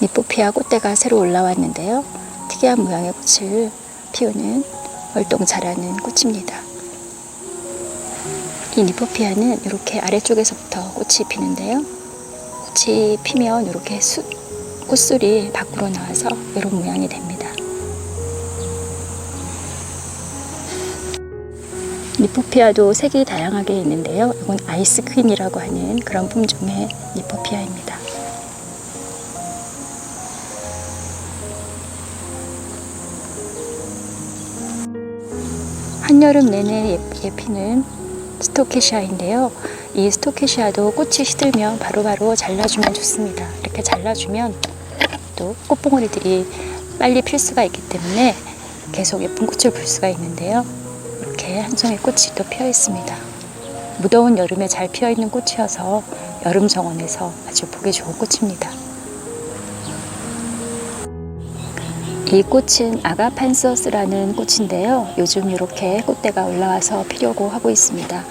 니포피아 꽃대가 새로 올라왔는데요. 특이한 모양의 꽃을 피우는 월동 잘하는 꽃입니다. 이 니포피아는 이렇게 아래쪽에서부터 꽃이 피는데요. 꽃이 피면 이렇게 꽃술이 밖으로 나와서 이런 모양이 됩니다. 니포피아도 색이 다양하게 있는데요. 이건 아이스퀸이라고 하는 그런 품종의 니포피아입니다. 한여름 내내 피는 스토케시아인데요. 이 스토케시아도 꽃이 시들면 바로바로 잘라주면 좋습니다. 이렇게 잘라주면 또 꽃봉오리들이 빨리 필 수가 있기 때문에 계속 예쁜 꽃을 볼 수가 있는데요. 이렇게 한 송이 꽃이 또 피어 있습니다. 무더운 여름에 잘 피어 있는 꽃이어서 여름 정원에서 아주 보기 좋은 꽃입니다. 이 꽃은 아가판서스라는 꽃인데요. 요즘 이렇게 꽃대가 올라와서 피려고 하고 있습니다.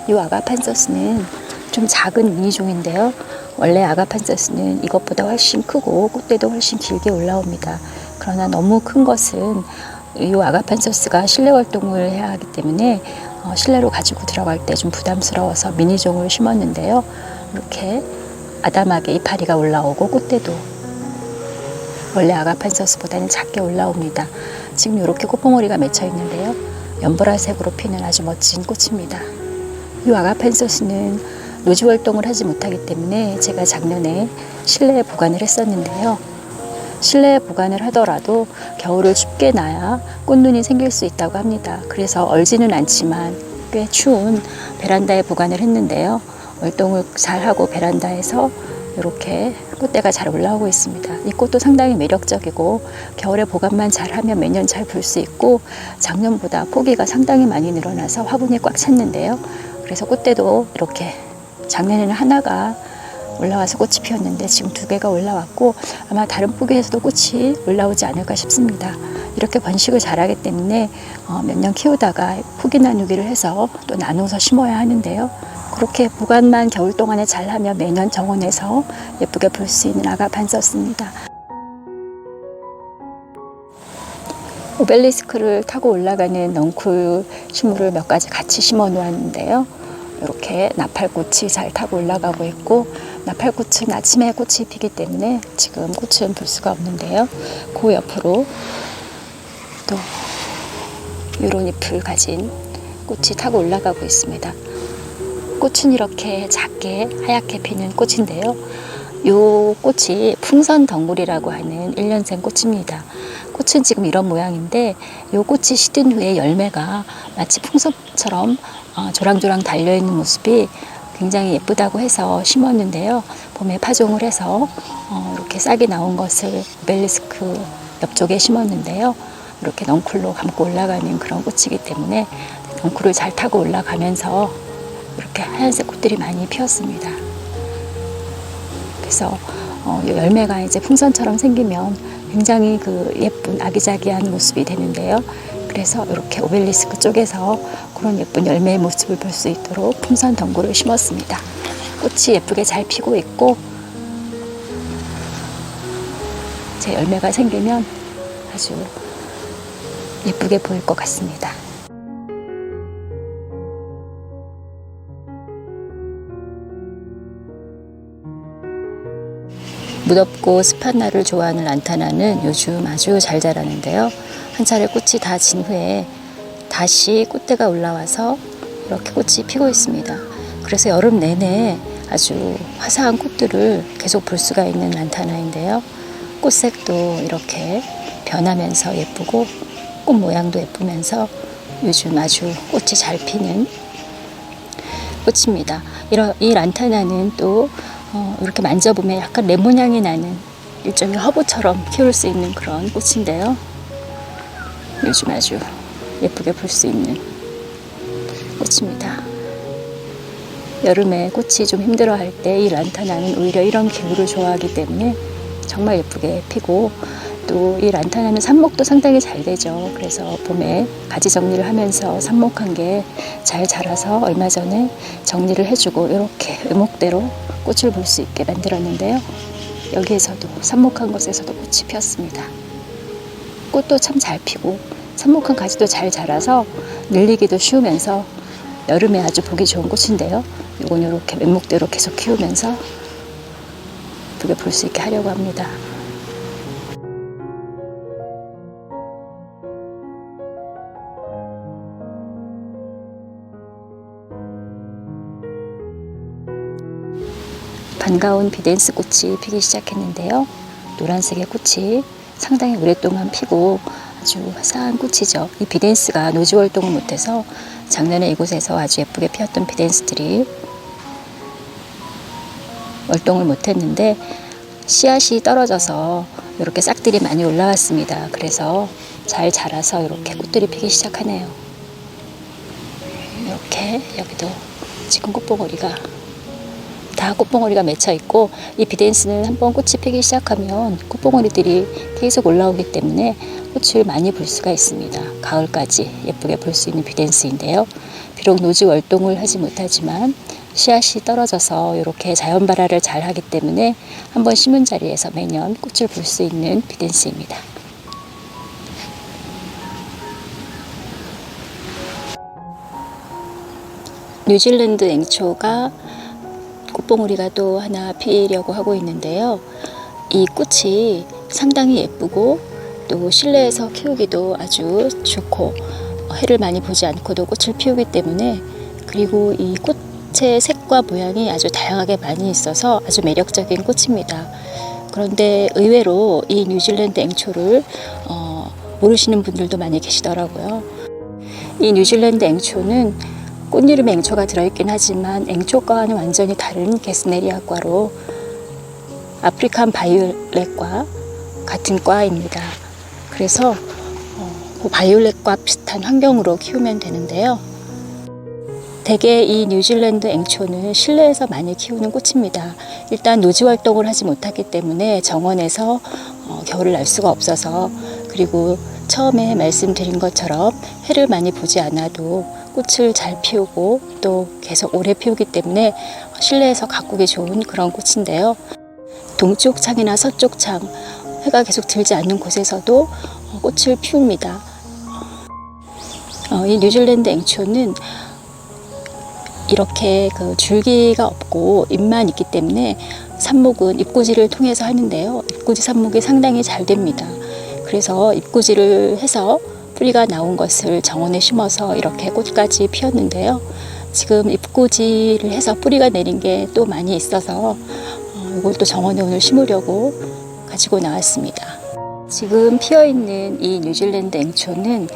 이 아가판서스는 좀 작은 미니종인데요. 원래 아가판서스는 이것보다 훨씬 크고 꽃대도 훨씬 길게 올라옵니다. 그러나 너무 큰 것은 이 아가판서스가 실내 활동을 해야 하기 때문에 실내로 가지고 들어갈 때 좀 부담스러워서 미니종을 심었는데요. 이렇게 아담하게 이파리가 올라오고 꽃대도 원래 아가판서스보다는 작게 올라옵니다. 지금 이렇게 꽃봉오리가 맺혀 있는데요. 연보라색으로 피는 아주 멋진 꽃입니다. 이 아가판서스는 노지 활동을 하지 못하기 때문에 제가 작년에 실내에 보관을 했었는데요. 실내에 보관을 하더라도 겨울을 춥게 놔야 꽃눈이 생길 수 있다고 합니다. 그래서 얼지는 않지만 꽤 추운 베란다에 보관을 했는데요. 활동을 잘하고 베란다에서 이렇게 꽃대가 잘 올라오고 있습니다. 이 꽃도 상당히 매력적이고 겨울에 보관만 잘하면 매년 잘 볼 수 있고 작년보다 포기가 상당히 많이 늘어나서 화분이 꽉 찼는데요. 그래서 꽃대도 이렇게 작년에는 하나가 올라와서 꽃이 피었는데 지금 2개가 올라왔고 아마 다른 포기에서도 꽃이 올라오지 않을까 싶습니다. 이렇게 번식을 잘하기 때문에 몇 년 키우다가 포기 나누기를 해서 또 나눠서 심어야 하는데요. 그렇게 보관만 겨울 동안에 잘하면 매년 정원에서 예쁘게 볼 수 있는 아가판서스입니다. 오벨리스크를 타고 올라가는 넝쿨 식물을 몇 가지 같이 심어 놓았는데요. 이렇게 나팔꽃이 잘 타고 올라가고 있고 나팔꽃은 아침에 꽃이 피기 때문에 지금 꽃은 볼 수가 없는데요. 그 옆으로 또 이런 잎을 가진 꽃이 타고 올라가고 있습니다. 꽃은 이렇게 작게 하얗게 피는 꽃인데요. 이 꽃이 풍선덩굴이라고 하는 1년생 꽃입니다. 꽃은 지금 이런 모양인데 이 꽃이 시든 후에 열매가 마치 풍선처럼 조랑조랑 달려있는 모습이 굉장히 예쁘다고 해서 심었는데요. 봄에 파종을 해서 이렇게 싹이 나온 것을 오벨리스크 옆쪽에 심었는데요. 이렇게 넝쿨로 감고 올라가는 그런 꽃이기 때문에 넝쿨을 잘 타고 올라가면서 이렇게 하얀색 꽃들이 많이 피었습니다. 그래서 열매가 이제 풍선처럼 생기면 굉장히 그 예쁜 아기자기한 모습이 되는데요. 그래서 이렇게 오벨리스크 쪽에서 그런 예쁜 열매의 모습을 볼 수 있도록 풍선 덩굴을 심었습니다. 꽃이 예쁘게 잘 피고 있고 제 열매가 생기면 아주 예쁘게 보일 것 같습니다. 무덥고 습한 날을 좋아하는 란타나는 요즘 아주 잘 자라는데요. 한 차례 꽃이 다 진 후에 다시 꽃대가 올라와서 이렇게 꽃이 피고 있습니다. 그래서 여름 내내 아주 화사한 꽃들을 계속 볼 수가 있는 란타나인데요. 꽃색도 이렇게 변하면서 예쁘고 꽃 모양도 예쁘면서 요즘 아주 꽃이 잘 피는 꽃입니다. 이 란타나는 또 이렇게 만져보면 약간 레몬 향이 나는 일종의 허브처럼 키울 수 있는 그런 꽃인데요. 요즘 아주 예쁘게 볼 수 있는 꽃입니다. 여름에 꽃이 좀 힘들어할 때 이 란타나는 오히려 이런 기후를 좋아하기 때문에 정말 예쁘게 피고 또 이 란타나는 삽목도 상당히 잘 되죠. 그래서 봄에 가지 정리를 하면서 삽목한 게 잘 자라서 얼마 전에 정리를 해주고 이렇게 의목대로 꽃을 볼 수 있게 만들었는데요. 여기에서도 삽목한 곳에서도 꽃이 피었습니다. 꽃도 참 잘 피고 삽목한 가지도 잘 자라서 늘리기도 쉬우면서 여름에 아주 보기 좋은 꽃인데요. 이건 이렇게 맨목대로 계속 키우면서 예쁘게 볼 수 있게 하려고 합니다. 반가운 비덴스 꽃이 피기 시작했는데요. 노란색의 꽃이 상당히 오랫동안 피고 아주 화사한 꽃이죠. 이 비덴스가 노지 활동을 못해서 작년에 이곳에서 아주 예쁘게 피었던 비덴스들이 활동을 못했는데 씨앗이 떨어져서 이렇게 싹들이 많이 올라왔습니다. 그래서 잘 자라서 이렇게 꽃들이 피기 시작하네요. 이렇게 여기도 지금 꽃봉오리가 다 꽃봉오리가 맺혀 있고, 이 비덴스는 한번 꽃이 피기 시작하면 꽃봉오리들이 계속 올라오기 때문에 꽃을 많이 볼 수가 있습니다. 가을까지 예쁘게 볼 수 있는 비덴스인데요. 비록 노지 월동을 하지 못하지만 씨앗이 떨어져서 이렇게 자연 발화를 잘 하기 때문에 한번 심은 자리에서 매년 꽃을 볼 수 있는 비덴스입니다. 뉴질랜드 앵초가 꽃봉오리가 또 하나 피려고 하고 있는데요. 이 꽃이 상당히 예쁘고 또 실내에서 키우기도 아주 좋고 해를 많이 보지 않고도 꽃을 피우기 때문에, 그리고 이 꽃의 색과 모양이 아주 다양하게 많이 있어서 아주 매력적인 꽃입니다. 그런데 의외로 이 뉴질랜드 앵초를 모르시는 분들도 많이 계시더라고요. 이 뉴질랜드 앵초는 꽃이름에 앵초가 들어있긴 하지만 앵초과는 완전히 다른 게스네리아과로 아프리칸 바이올렛과 같은 과입니다. 그래서 그 바이올렛과 비슷한 환경으로 키우면 되는데요. 대개 이 뉴질랜드 앵초는 실내에서 많이 키우는 꽃입니다. 일단 노지 활동을 하지 못하기 때문에 정원에서 겨울을 날 수가 없어서, 그리고 처음에 말씀드린 것처럼 해를 많이 보지 않아도 꽃을 잘 피우고 또 계속 오래 피우기 때문에 실내에서 가꾸기 좋은 그런 꽃인데요. 동쪽 창이나 서쪽 창, 해가 계속 들지 않는 곳에서도 꽃을 피웁니다. 이 뉴질랜드 앵초는 이렇게 그 줄기가 없고 잎만 있기 때문에 삽목은 잎꽂이를 통해서 하는데요. 잎꽂이 삽목이 상당히 잘 됩니다. 그래서 잎꽂이를 해서 뿌리가 나온 것을 정원에 심어서 이렇게 꽃까지 피웠는데요. 지금 잎꽂이를 해서 뿌리가 내린 게 또 많이 있어서 이걸 또 정원에 오늘 심으려고 가지고 나왔습니다. 지금 피어있는 이 뉴질랜드 앵초는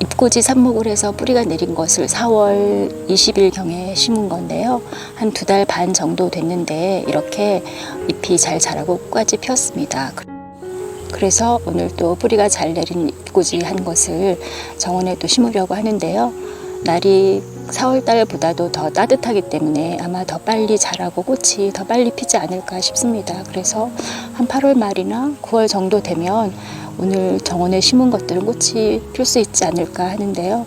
잎꽂이 삽목을 해서 뿌리가 내린 것을 4월 20일경에 심은 건데요. 한 2달 반 정도 됐는데 이렇게 잎이 잘 자라고 꽃까지 피었습니다. 그래서 오늘 또 뿌리가 잘 내린 잎꽂이 한 것을 정원에 또 심으려고 하는데요. 날이 4월달보다도 더 따뜻하기 때문에 아마 더 빨리 자라고 꽃이 더 빨리 피지 않을까 싶습니다. 그래서 한 8월 말이나 9월 정도 되면 오늘 정원에 심은 것들은 꽃이 필 수 있지 않을까 하는데요.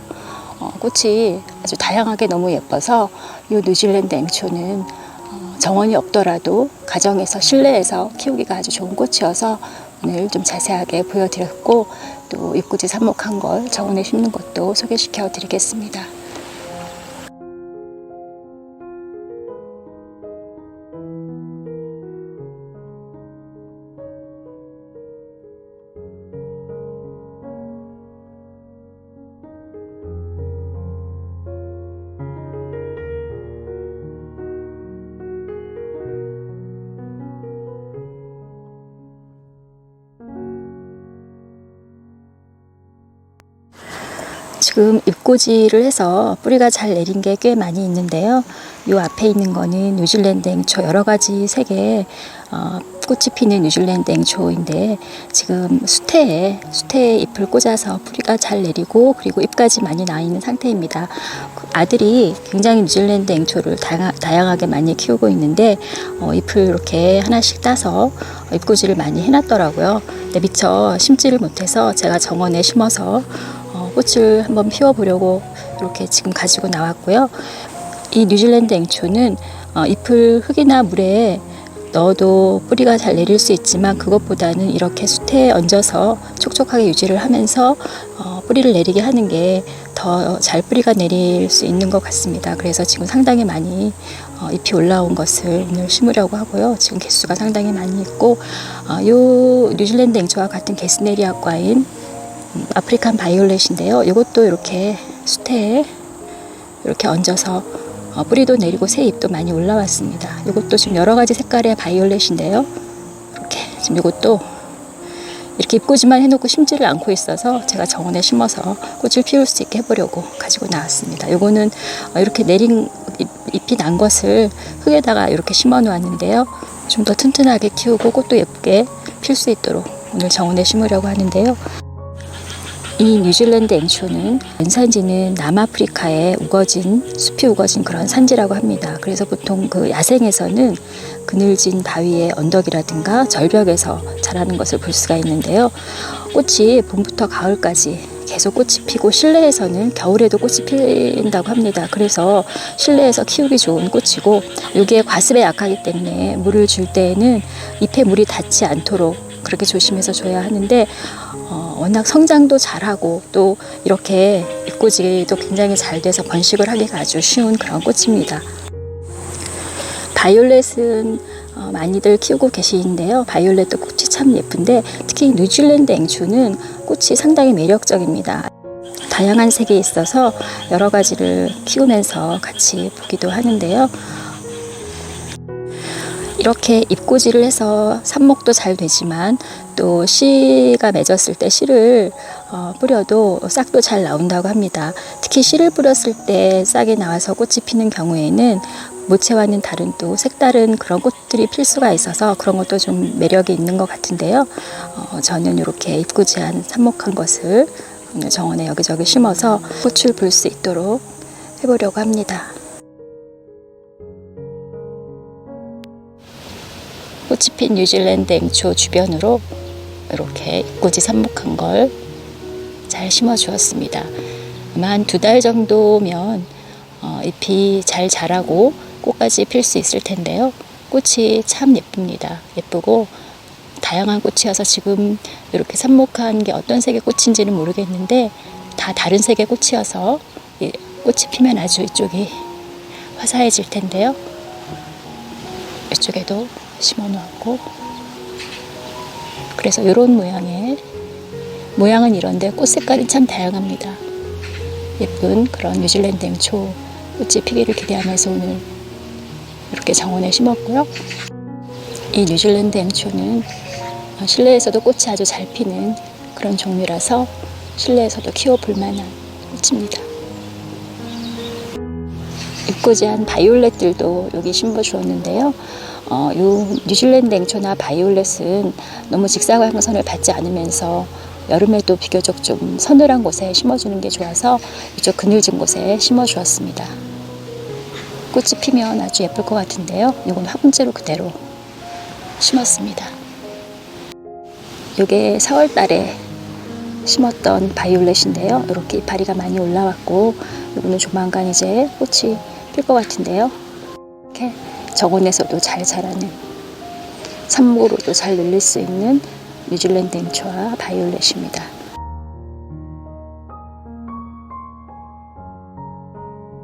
꽃이 아주 다양하게 너무 예뻐서 이 뉴질랜드 앵초는 정원이 없더라도 가정에서 실내에서 키우기가 아주 좋은 꽃이어서 오늘 좀 자세하게 보여드렸고, 또 잎꽂이 삽목한 걸 정원에 심는 것도 소개시켜 드리겠습니다. 지금 잎꽂이를 해서 뿌리가 잘 내린 게 꽤 많이 있는데요. 이 앞에 있는 거는 뉴질랜드 앵초 여러 가지 색의 꽃이 피는 뉴질랜드 앵초인데 지금 수태에 잎을 꽂아서 뿌리가 잘 내리고 그리고 잎까지 많이 나 있는 상태입니다. 아들이 굉장히 뉴질랜드 앵초를 다양하게 많이 키우고 있는데 잎을 이렇게 하나씩 따서 잎꽂이를 많이 해놨더라고요. 근데 미처 심지를 못해서 제가 정원에 심어서 꽃을 한번 피워보려고 이렇게 지금 가지고 나왔고요. 이 뉴질랜드 앵초는 잎을 흙이나 물에 넣어도 뿌리가 잘 내릴 수 있지만 그것보다는 이렇게 숯에 얹어서 촉촉하게 유지를 하면서 뿌리를 내리게 하는 게 더 잘 뿌리가 내릴 수 있는 것 같습니다. 그래서 지금 상당히 많이 잎이 올라온 것을 오늘 심으려고 하고요. 지금 개수가 상당히 많이 있고 요 뉴질랜드 앵초와 같은 게스네리아과인 아프리칸 바이올렛인데요. 이것도 이렇게 숯에 이렇게 얹어서 뿌리도 내리고 새 잎도 많이 올라왔습니다. 이것도 지금 여러 가지 색깔의 바이올렛인데요. 이렇게 지금 이것도 이렇게 잎꽂이만 해놓고 심지를 않고 있어서 제가 정원에 심어서 꽃을 피울 수 있게 해보려고 가지고 나왔습니다. 이거는 이렇게 내린 잎이 난 것을 흙에다가 이렇게 심어 놓았는데요. 좀 더 튼튼하게 키우고 꽃도 예쁘게 필 수 있도록 오늘 정원에 심으려고 하는데요. 이 뉴질랜드 앵초는 원산지는 남아프리카에 숲이 우거진 그런 산지라고 합니다. 그래서 보통 그 야생에서는 그늘진 바위의 언덕이라든가 절벽에서 자라는 것을 볼 수가 있는데요. 꽃이 봄부터 가을까지 계속 꽃이 피고 실내에서는 겨울에도 꽃이 핀다고 합니다. 그래서 실내에서 키우기 좋은 꽃이고 여기에 과습에 약하기 때문에 물을 줄 때에는 잎에 물이 닿지 않도록 그렇게 조심해서 줘야 하는데 워낙 성장도 잘하고 또 이렇게 잎꽂이도 굉장히 잘 돼서 번식을 하기가 아주 쉬운 그런 꽃입니다. 바이올렛은 많이들 키우고 계시는데요. 바이올렛도 꽃이 참 예쁜데 특히 뉴질랜드 앵초는 꽃이 상당히 매력적입니다. 다양한 색이 있어서 여러 가지를 키우면서 같이 보기도 하는데요. 이렇게 잎꽂이를 해서 삽목도 잘 되지만 또 씨가 맺었을 때 씨를 뿌려도 싹도 잘 나온다고 합니다. 특히 씨를 뿌렸을 때 싹이 나와서 꽃이 피는 경우에는 모체와는 다른 또 색다른 그런 꽃들이 필 수가 있어서 그런 것도 좀 매력이 있는 것 같은데요. 저는 이렇게 잎꽂이한 삽목한 것을 정원에 여기저기 심어서 꽃을 볼 수 있도록 해보려고 합니다. 꽃이 핀 뉴질랜드 앵초 주변으로 이렇게 잎꽂이 삽목한 걸 잘 심어 주었습니다. 아마 한 2달 정도면 잎이 잘 자라고 꽃까지 필 수 있을 텐데요. 꽃이 참 예쁩니다. 예쁘고 다양한 꽃이어서 지금 이렇게 삽목한 게 어떤 색의 꽃인지는 모르겠는데 다 다른 색의 꽃이어서 꽃이 피면 아주 이쪽이 화사해질 텐데요. 이쪽에도 심어 놓았고 그래서 이런 모양은 이런데 꽃 색깔이 참 다양합니다. 예쁜 그런 뉴질랜드 앵초 꽃이 피기를 기대하면서 오늘 이렇게 정원에 심었고요. 이 뉴질랜드 앵초는 실내에서도 꽃이 아주 잘 피는 그런 종류라서 실내에서도 키워볼 만한 꽃입니다. 잎꽂이한 바이올렛들도 여기 심어 주었는데요. 요 뉴질랜드 앵초나 바이올렛은 너무 직사광선을 받지 않으면서 여름에도 비교적 좀 서늘한 곳에 심어주는 게 좋아서 이쪽 그늘진 곳에 심어 주었습니다. 꽃이 피면 아주 예쁠 것 같은데요. 이건 화분째로 그대로 심었습니다. 이게 4월 달에 심었던 바이올렛인데요. 이렇게 이파리가 많이 올라왔고 이거는 조만간 이제 꽃이 필 것 같은데요. 이렇게 정원에서도 잘 자라는 삽목으로도 잘 늘릴 수 있는 뉴질랜드 앵초와 바이올렛입니다.